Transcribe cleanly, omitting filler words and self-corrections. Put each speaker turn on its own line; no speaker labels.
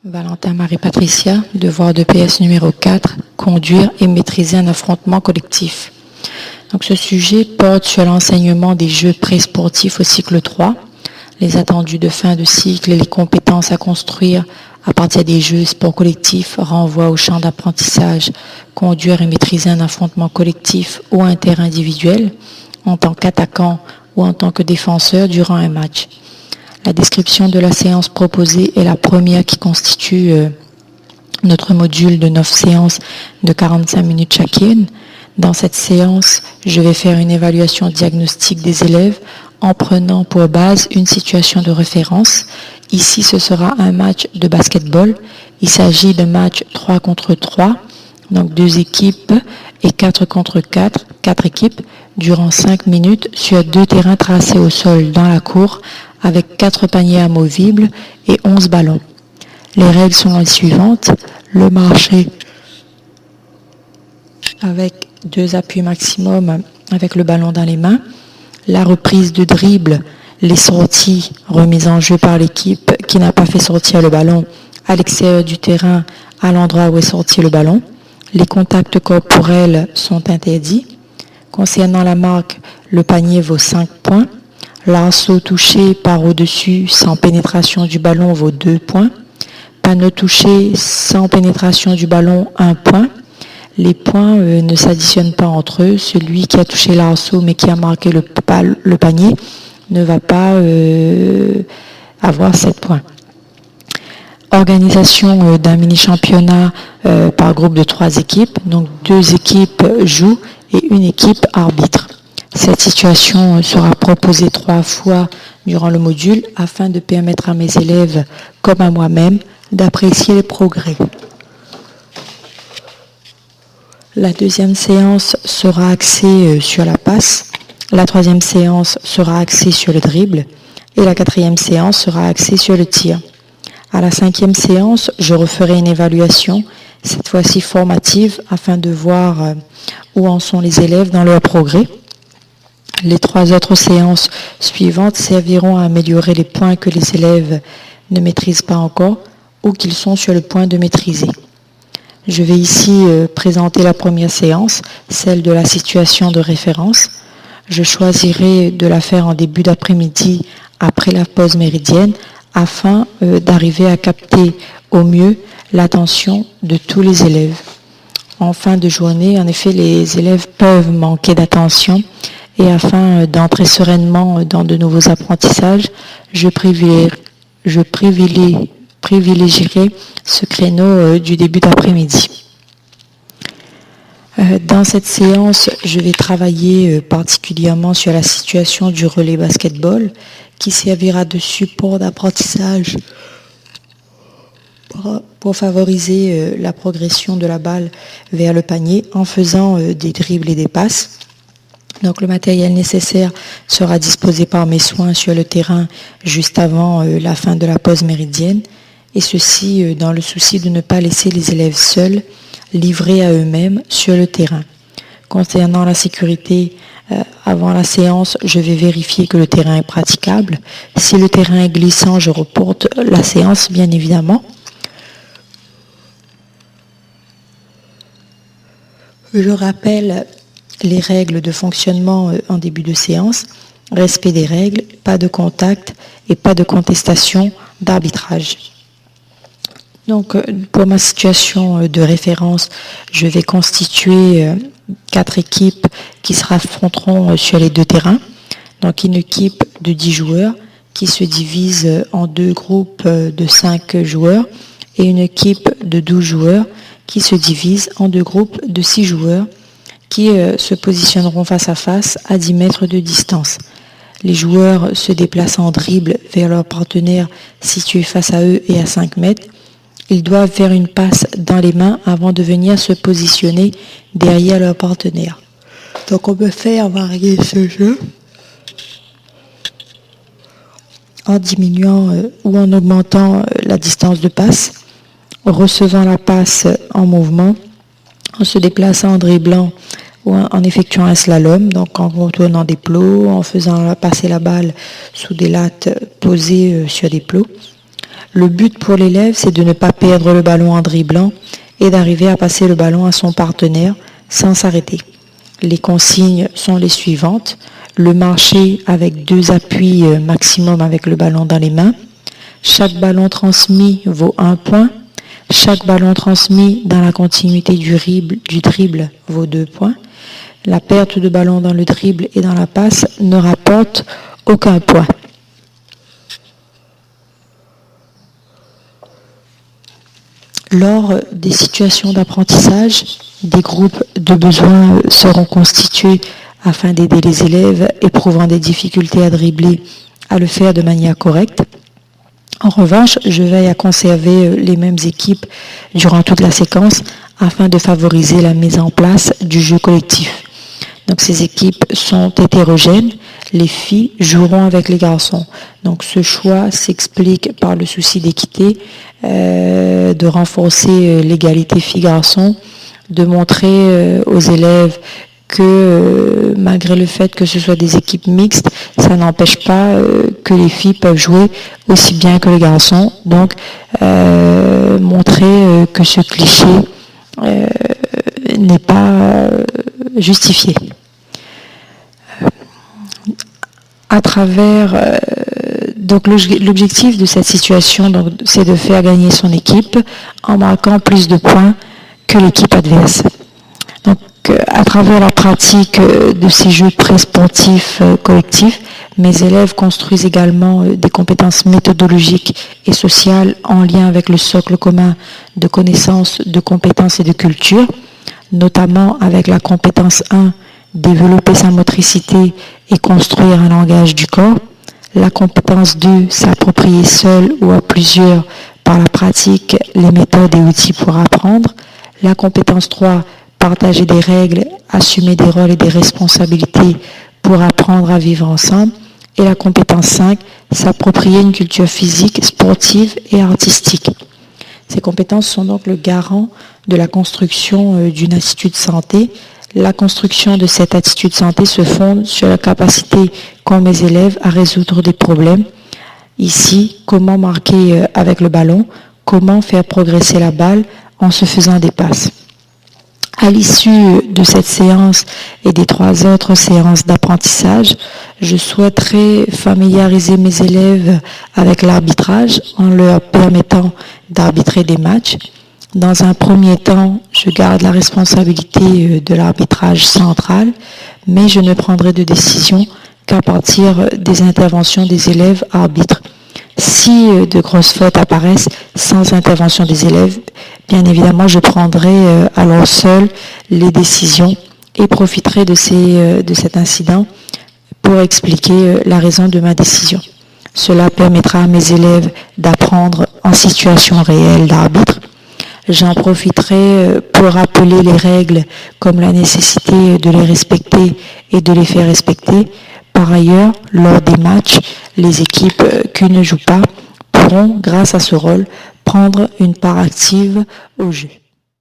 Valentin Marie-Patricia, devoir de PS numéro 4, conduire et maîtriser un affrontement collectif. Donc ce sujet porte sur l'enseignement des jeux pré-sportifs au cycle 3, les attendus de fin de cycle et les compétences à construire à partir des jeux sports collectifs renvoient au champ d'apprentissage, conduire et maîtriser un affrontement collectif ou interindividuel en tant qu'attaquant ou en tant que défenseur durant un match. La description de la séance proposée est la première qui constitue notre module de 9 séances de 45 minutes chacune. Dans cette séance, je vais faire une évaluation diagnostique des élèves en prenant pour base une situation de référence. Ici, ce sera un match de basketball. Il s'agit de match 3 contre 3, donc 2 équipes et 4 contre 4, 4 équipes, durant 5 minutes sur 2 terrains tracés au sol dans la cour, avec 4 paniers amovibles et 11 ballons. Les règles sont les suivantes. Le marché avec 2 appuis maximum avec le ballon dans les mains. La reprise de dribble, les sorties remises en jeu par l'équipe qui n'a pas fait sortir le ballon à l'extérieur du terrain à l'endroit où est sorti le ballon. Les contacts corporels sont interdits. Concernant la marque, le panier vaut 5 points. L'arceau touché par au-dessus sans pénétration du ballon vaut 2 points. Panneau touché sans pénétration du ballon, 1 point. Les points ne s'additionnent pas entre eux. Celui qui a touché l'arceau mais qui a marqué le panier ne va pas avoir 7 points. Organisation d'un mini-championnat par groupe de 3 équipes. Donc 2 équipes jouent et une équipe arbitre. Cette situation sera proposée 3 fois durant le module afin de permettre à mes élèves, comme à moi-même, d'apprécier les progrès. La deuxième séance sera axée sur la passe, la troisième séance sera axée sur le dribble et la quatrième séance sera axée sur le tir. À la 5e séance, je referai une évaluation, cette fois-ci formative, afin de voir où en sont les élèves dans leur progrès. Les 3 autres séances suivantes serviront à améliorer les points que les élèves ne maîtrisent pas encore ou qu'ils sont sur le point de maîtriser. Je vais ici présenter la première séance, celle de la situation de référence. Je choisirai de la faire en début d'après-midi après la pause méridienne afin d'arriver à capter au mieux l'attention de tous les élèves. En fin de journée, en effet, les élèves peuvent manquer d'attention et afin d'entrer sereinement dans de nouveaux apprentissages, je privilégierai ce créneau du début d'après-midi. Dans cette séance, je vais travailler particulièrement sur la situation du relais basketball qui servira de support d'apprentissage pour favoriser la progression de la balle vers le panier en faisant des dribbles et des passes. Donc le matériel nécessaire sera disposé par mes soins sur le terrain juste avant la fin de la pause méridienne, et ceci dans le souci de ne pas laisser les élèves seuls, livrés à eux-mêmes sur le terrain. Concernant la sécurité, avant la séance, je vais vérifier que le terrain est praticable. Si le terrain est glissant, je reporte la séance, bien évidemment. Je rappelle les règles de fonctionnement en début de séance, respect des règles, pas de contact et pas de contestation d'arbitrage. Donc pour ma situation de référence, je vais constituer 4 équipes qui se affronteront sur les 2 terrains. Donc une équipe de 10 joueurs qui se divise en 2 groupes de 5 joueurs et une équipe de 12 joueurs qui se divise en 2 groupes de 6 joueurs qui se positionneront face à face à 10 mètres de distance. Les joueurs se déplacent en dribble vers leur partenaire situé face à eux et à 5 mètres. Ils doivent faire une passe dans les mains avant de venir se positionner derrière leur partenaire. Donc on peut faire varier ce jeu en diminuant ou en augmentant la distance de passe, en recevant la passe en mouvement, en se déplaçant en dribblant ou en effectuant un slalom, donc en retournant des plots, en faisant passer la balle sous des lattes posées sur des plots. Le but pour l'élève, c'est de ne pas perdre le ballon en dribblant et d'arriver à passer le ballon à son partenaire sans s'arrêter. Les consignes sont les suivantes. Le marcher avec 2 appuis maximum avec le ballon dans les mains. Chaque ballon transmis vaut 1 point. Chaque ballon transmis dans la continuité du dribble vaut 2 points. La perte de ballon dans le dribble et dans la passe ne rapporte aucun point. Lors des situations d'apprentissage, des groupes de besoins seront constitués afin d'aider les élèves éprouvant des difficultés à dribbler à le faire de manière correcte. En revanche, je veille à conserver les mêmes équipes durant toute la séquence afin de favoriser la mise en place du jeu collectif. Donc ces équipes sont hétérogènes. Les filles joueront avec les garçons. Donc ce choix s'explique par le souci d'équité, de renforcer l'égalité filles-garçons, de montrer aux élèves que malgré le fait que ce soit des équipes mixtes, ça n'empêche pas que les filles peuvent jouer aussi bien que les garçons. Donc montrer que ce cliché n'est pas justifié. À travers donc l'objectif de cette situation, donc, c'est de faire gagner son équipe en marquant plus de points que l'équipe adverse. Donc à travers la pratique de ces jeux pré-sportifs collectifs, mes élèves construisent également des compétences méthodologiques et sociales en lien avec le socle commun de connaissances, de compétences et de culture, notamment avec la compétence 1, développer sa motricité et construire un langage du corps. La compétence 2, s'approprier seul ou à plusieurs par la pratique les méthodes et outils pour apprendre. La compétence 3, partager des règles, assumer des rôles et des responsabilités pour apprendre à vivre ensemble. Et la compétence 5, s'approprier une culture physique, sportive et artistique. Ces compétences sont donc le garant de la construction d'une attitude santé. La construction de cette attitude santé se fonde sur la capacité qu'ont mes élèves à résoudre des problèmes. Ici, comment marquer avec le ballon, comment faire progresser la balle en se faisant des passes. À l'issue de cette séance et des 3 autres séances d'apprentissage, je souhaiterais familiariser mes élèves avec l'arbitrage en leur permettant d'arbitrer des matchs. Dans un premier temps, je garde la responsabilité de l'arbitrage central, mais je ne prendrai de décision qu'à partir des interventions des élèves arbitres. Si de grosses fautes apparaissent sans intervention des élèves, bien évidemment, je prendrai alors seul les décisions et profiterai de cet incident pour expliquer la raison de ma décision. Cela permettra à mes élèves d'apprendre en situation réelle d'arbitre. J'en profiterai pour rappeler les règles comme la nécessité de les respecter et de les faire respecter. Par ailleurs, lors des matchs, les équipes qui ne jouent pas pourront, grâce à ce rôle, prendre une part active au jeu.